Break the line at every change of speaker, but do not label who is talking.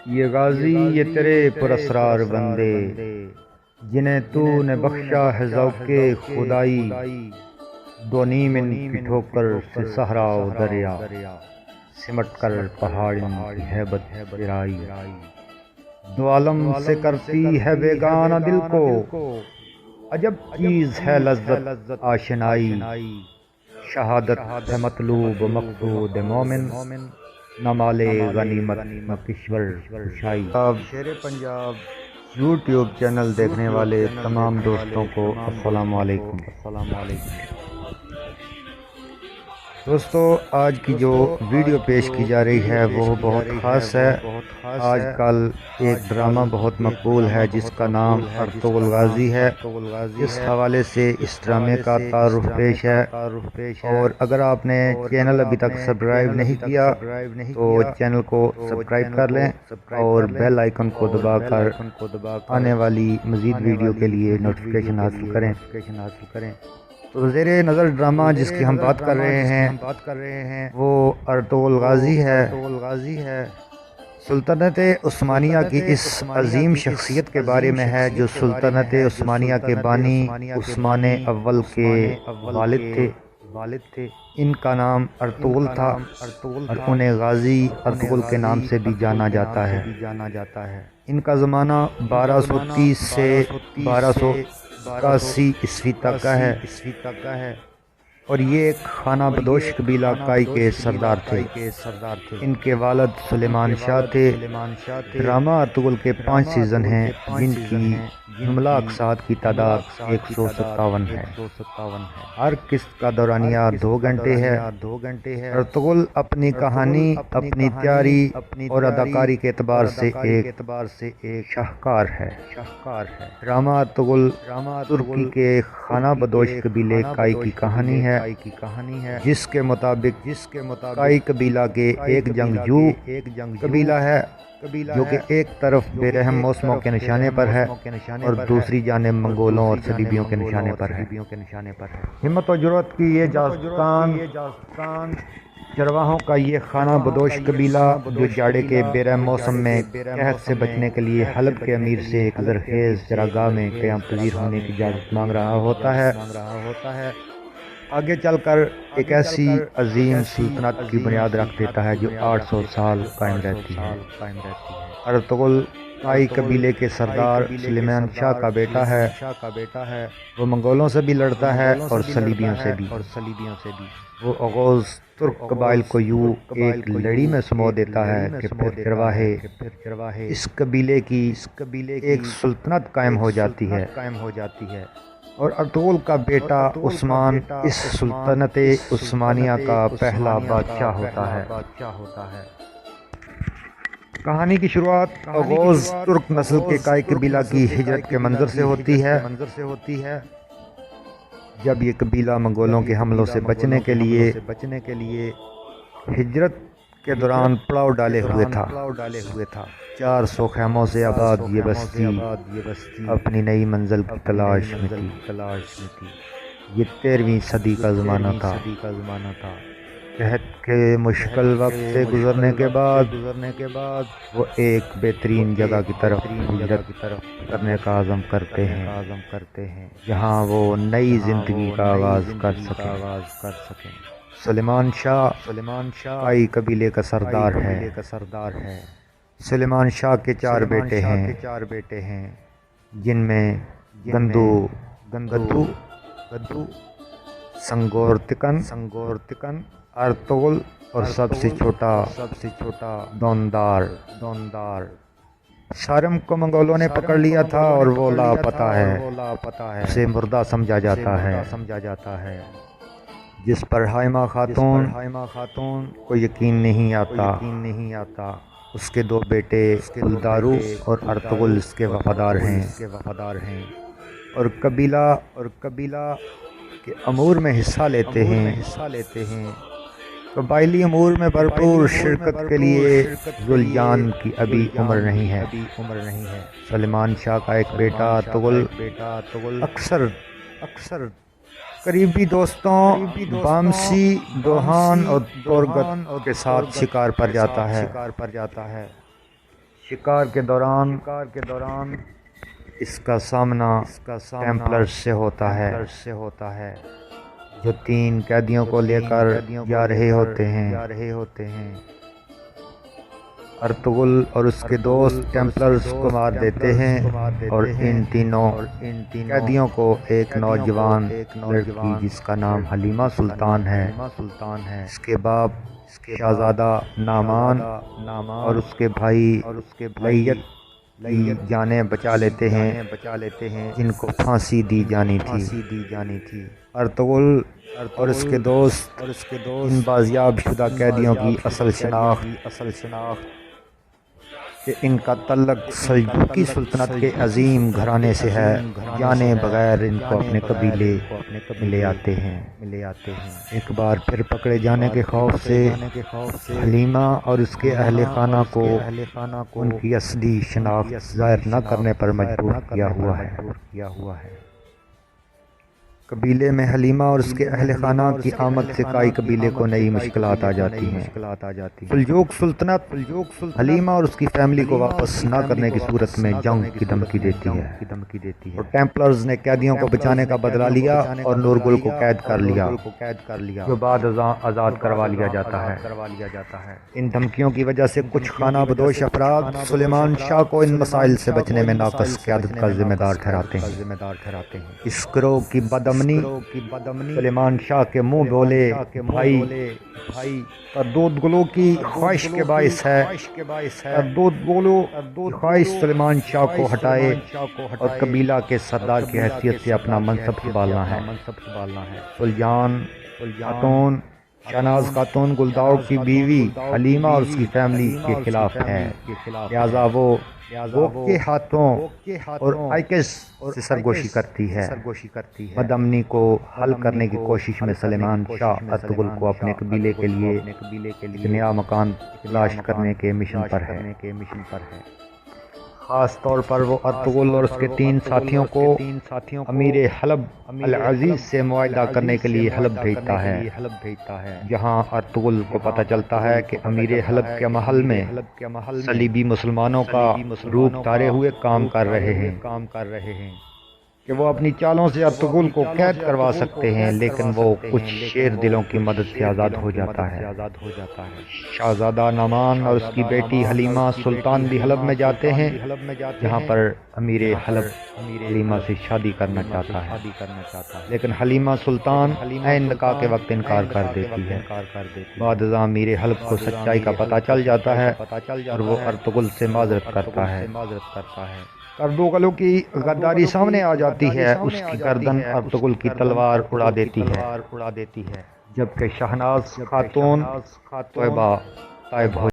یہ غازی یہ تیرے پراسرار بندے، جنہیں تو نے بخشا ہے ذوق خدائی، دو نیم ان کی ٹھوکر سے صحرا و دریا، سمٹ کر پہاڑ ان کی ہیبت گرائی، دو عالم سے کرتی ہے بیگانہ دل کو، عجب چیز ہے لذت آشنائی، شہادت ہے مطلوب مقصود مومن، نہ مال غنیمت نہ کشور کشائی۔ شیر پنجاب یوٹیوب چینل دیکھنے والے تمام دوستوں کو السلام علیکم۔ دوستو، آج کی جو ویڈیو پیش کی جا رہی ہے وہ بہت خاص ہے۔ آج کل ایک ڈرامہ بہت مقبول ہے جس کا نام ارطغرل غازی ہے۔ اس حوالے سے اس ڈرامے کا تعارف پیش ہے، اور اگر آپ نے چینل ابھی تک سبسکرائب نہیں کیا تو چینل کو سبسکرائب کر لیں اور بیل آئیکن کو دبا کر آنے والی مزید ویڈیو کے لیے نوٹیفیکیشن حاصل کریں۔ تو زیر نظر ڈرامہ جس کی ہم بات کر رہے ہیں وہ ارطغرل غازی ہے۔ سلطنت عثمانیہ کی اس عظیم شخصیت کے بارے میں ہے جو سلطنت عثمانیہ کے بانی عثمان اول کے والد تھے۔ ان کا نام ارطغرل تھا اور انہیں غازی ارطغرل کے نام سے بھی جانا جاتا ہے۔ ان کا زمانہ 1230 سے 1281 عیسوی تک کا ہے، اور یہ ایک خانہ بدوش قبیلہ کائی کے سردار تھے۔ ان کے والد سلیمان شاہ تھے۔ ڈرامہ ارطغرل کے 5 سیزن ہیں جن کی جملہ اقساط کی تعداد 157 ہے۔ ہر قسط کا دورانیہ 2 گھنٹے ہے۔ ارطغرل اپنی کہانی، اپنی تیاری اور اداکاری کے اعتبار سے ایک شاہکار ہے۔ ڈرامہ ارطغرل ترکی کے خانہ بدوش قبیلے کائی کی کہانی ہے، جس کے مطابق کائی قبیلہ کے ایک جنگجو قبیلہ ہے جو کہ ایک طرف بے رحم موسموں کے نشانے پر ہے اور دوسری جانب منگولوں اور صلیبیوں کے نشانے پر ہے۔ ہمت و جرأت کی یہ جاسوسان، چرواہوں کا یہ خانہ بدوش قبیلہ جو جاڑے کے بے رحم موسم میں قحط سے بچنے کے لیے حلب کے امیر سے ایک زرخیز چراگاہ میں قیام پذیر ہونے کی اجازت مانگ رہا ہوتا ہے، آگے چل کر ایک ایسی عظیم سلطنت کی بنیاد رکھ دیتا ہے جو 800 سال قائم رہتی ہے۔ ارطغرل کائی قبیلے کے سردار سلیمان شاہ کا بیٹا ہے۔ وہ منگولوں سے بھی لڑتا ہے اور صلیبیوں سے بھی۔ وہ اوغوز ترک قبائل کو یوں ایک لڑی میں سمو دیتا ہے کہ پھر چرواہے اس قبیلے کی ایک سلطنت قائم ہو جاتی ہے، اور ارطغرل کا بیٹا عثمان اس سلطنت عثمانیہ کا پہلا بادشاہ ہوتا ہے۔ کہانی کی شروعات اوغوز ترک نسل کے کائی قبیلہ کی ہجرت کے منظر سے ہوتی ہے، جب یہ قبیلہ منگولوں کے حملوں سے بچنے کے لیے ہجرت کے دوران پڑاؤ ڈالے ہوئے تھا۔ 400 خیموں سے آباد یہ بستی اپنی نئی منزل کی تلاش میں تھی۔ یہ 13ویں صدی کا زمانہ تھا۔ قحط کے مشکل وقت سے گزرنے کے بعد وہ ایک بہترین جگہ کی طرف ہجرت کرنے کا عزم کرتے ہیں جہاں وہ نئی زندگی کا آغاز کر سکیں۔ سلیمان شاہ کائی قبیلے کا سردار ہے۔ سلیمان شاہ کے 4 بیٹے ہیں جن میں گندو، سنگورتکن، ارطغرل اور سب سے چھوٹا دوندار۔ سارم کو منگولوں نے پکڑ لیا تھا اور وہ لاپتہ ہے، اسے مردہ سمجھا جاتا ہے، جس پر حائمہ خاتون کو یقین نہیں آتا۔ اس کے 2 بیٹے الدارو اور ارطغرل اس کے وفادار ہیں اور قبیلہ کے امور میں حصہ لیتے ہیں۔ قبائلی امور میں بھرپور شرکت کے لیے ذوالجان کی ابھی عمر نہیں ہے۔ سلیمان شاہ کا ایک بیٹا ارطغرل اکثر قریبی دوستوں بامسی، دوہان اور تورگت کے ساتھ شکار پر جاتا ہے۔ شکار کے دوران اس کا سامنا ٹیمپلر سے ہوتا ہے جو 3 قیدیوں کو لے کر جا رہے ہوتے ہیں۔ ارطغرل اور اس کے دوست ٹیمپلرز کو مار دیتے ہیں اور ان تینوں قیدیوں کو ایک نوجوان لڑکی جس کا نام حلیمہ سلطان ہے، اس کے باپ شہزادہ نعمان اور اس کے بھائی لیث کی جانیں بچا لیتے ہیں جن کو پھانسی دی جانی تھی۔ ارطغرل اور اس کے دوست ان بازیاب شدہ قیدیوں کی اصل شناخت کہ ان کا تعلق سلجوقی سلطنت کے عظیم گھرانے سے ہے جانے بغیر ان کو اپنے قبیلے لے آتے ہیں۔ ایک بار پھر پکڑے جانے کے خوف سے حلیمہ اور اس کے اہل خانہ کو ان کی اصلی شناخت ظاہر نہ کرنے پر مجبور کیا ہوا ہے۔ قبیلے میں حلیمہ اور اس کے اہل خانہ کی آمد سے کائی قبیلے کو نئی مشکلات آ جاتی ہیں۔ سلجوق سلطنت حلیمہ اور اس کی فیملی کو واپس نہ کرنے کی صورت میں جنگ کی دھمکی دیتی ہے اور ٹیمپلرز نے قیدیوں کو بچانے کا بدلہ لیا اور نورگل کو قید کر لیا جو بعد ازاں آزاد کروا لیا جاتا ہے۔ ان دھمکیوں کی وجہ سے کچھ خانہ بدوش افراد سلیمان شاہ کو ان مسائل سے بچنے میں ناقص قیادت کا ذمہ دار ٹھہراتے ہیں۔ اس گروہ کی بدامنی سلیمان شاہ کے منہ بولے بھائی دودھ گلو کی خواہش کے باعث ہے۔ دودھ گلو کی خواہش سلیمان شاہ کو ہٹائے اور قبیلہ کے سردار کی حیثیت سے اپنا منصب سنبھالنا ہے۔ سلجان خاتون شہناز خاتون گلداؤ کی بیوی حلیمہ اور اس کی فیملی کے خلاف ہے، لہذا وہ کے ہاتھوں اور آئیکس سے سرگوشی کرتی ہے۔ بدامنی کو حل کرنے کی کوشش میں سلیمان شاہ ارطغرل کو اپنے قبیلے کے لیے ایک نیا مکان تلاش کرنے کے مشن پر ہے۔ خاص طور پر وہ ارطغرل اور اس کے 3 ساتھیوں کو امیر حلب العزیز سے معاہدہ کرنے کے لیے حلب بھیجتا ہے، جہاں ارطغرل کو پتہ چلتا ہے کہ امیر حلب کے محل میں صلیبی مسلمانوں کا روپ دھارے ہوئے کام کر رہے ہیں کہ وہ اپنی چالوں سے ارطغرل کو قید کروا سکتے ہیں، لیکن وہ کچھ شیر دلوں کی مدد سے آزاد ہو جاتا ہے۔ شہزادہ نعمان اور اس کی بیٹی حلیمہ سلطان بھی حلب میں جاتے ہیں، جہاں پر امیر حلب حلیمہ سے شادی کرنا چاہتا ہے، لیکن حلیمہ سلطان عین نکاح کے وقت انکار کر دیتی ہے۔ بعد ازاں امیر حلب کو سچائی کا پتہ چل جاتا ہے اور وہ ارطغرل سے معذرت کرتا ہے۔ ارطغرل کی غداری سامنے آ جاتی ہے، اس کی گردن ارطغرل کی تلوار اڑا دیتی ہے، جبکہ شہناز خاتون طیبہ طائب ہو